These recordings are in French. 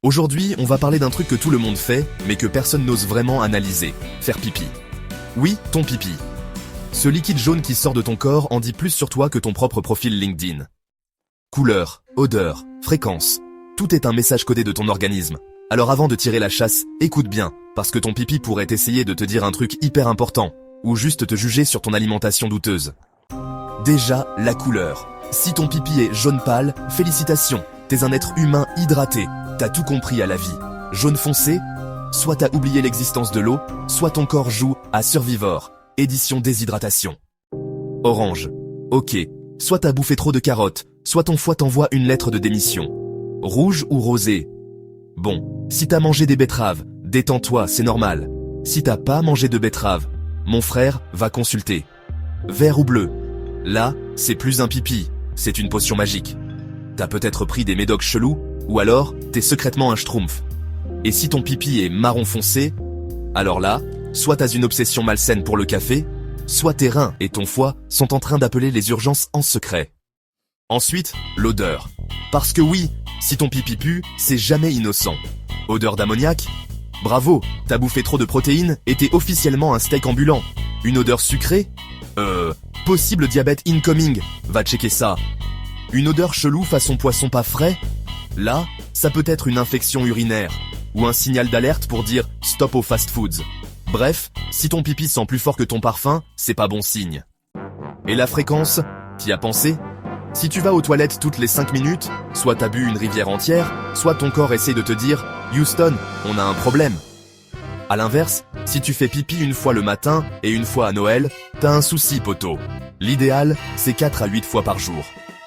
Aujourd'hui, on va parler d'un truc que tout le monde fait, mais que personne n'ose vraiment analyser. Faire pipi. Oui, ton pipi. Ce liquide jaune qui sort de ton corps en dit plus sur toi que ton propre profil LinkedIn. Couleur, odeur, fréquence. Tout est un message codé de ton organisme. Alors avant de tirer la chasse, écoute bien, parce que ton pipi pourrait essayer de te dire un truc hyper important, ou juste te juger sur ton alimentation douteuse. Déjà, la couleur. Si ton pipi est jaune pâle, félicitations, t'es un être humain hydraté, t'as tout compris à la vie. Jaune foncé, soit t'as oublié l'existence de l'eau, soit ton corps joue à Survivor, édition déshydratation. Orange, ok, soit t'as bouffé trop de carottes, soit ton foie t'envoie une lettre de démission. Rouge ou rosé? Bon, si t'as mangé des betteraves, détends-toi, c'est normal. Si t'as pas mangé de betteraves, mon frère, va consulter. Vert ou bleu? Là, c'est plus un pipi, c'est une potion magique. T'as peut-être pris des médocs chelous, ou alors, t'es secrètement un schtroumpf. Et si ton pipi est marron foncé, alors là, soit t'as une obsession malsaine pour le café, soit tes reins et ton foie sont en train d'appeler les urgences en secret. Ensuite, l'odeur. Parce que oui, si ton pipi pue, c'est jamais innocent. Odeur d'ammoniac? Bravo, t'as bouffé trop de protéines et t'es officiellement un steak ambulant. Une odeur sucrée? Possible diabète incoming, va checker ça. Une odeur chelou façon poisson pas frais? Là, ça peut être une infection urinaire, ou un signal d'alerte pour dire stop aux fast foods. Bref, si ton pipi sent plus fort que ton parfum, c'est pas bon signe. Et la fréquence? T'y as pensé? Si tu vas aux toilettes toutes les 5 minutes, soit t'as bu une rivière entière, soit ton corps essaie de te dire « Houston, on a un problème ». À l'inverse, si tu fais pipi une fois le matin et une fois à Noël, t'as un souci poto. L'idéal, c'est 4 à 8 fois par jour.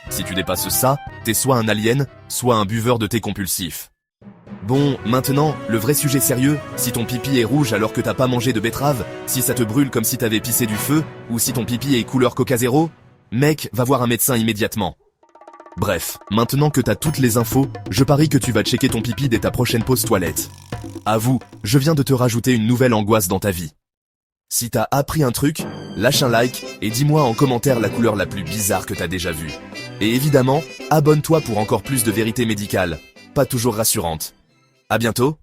Si tu dépasses ça, t'es soit un alien, soit un buveur de thé compulsif. Bon, maintenant, le vrai sujet sérieux, si ton pipi est rouge alors que t'as pas mangé de betterave, si ça te brûle comme si t'avais pissé du feu, ou si ton pipi est couleur Coca Zéro, mec, va voir un médecin immédiatement. Bref, maintenant que t'as toutes les infos, je parie que tu vas checker ton pipi dès ta prochaine pause toilette. Avoue, je viens de te rajouter une nouvelle angoisse dans ta vie. Si t'as appris un truc, lâche un like et dis-moi en commentaire la couleur la plus bizarre que t'as déjà vue. Et évidemment, abonne-toi pour encore plus de vérité médicale, pas toujours rassurante. À bientôt.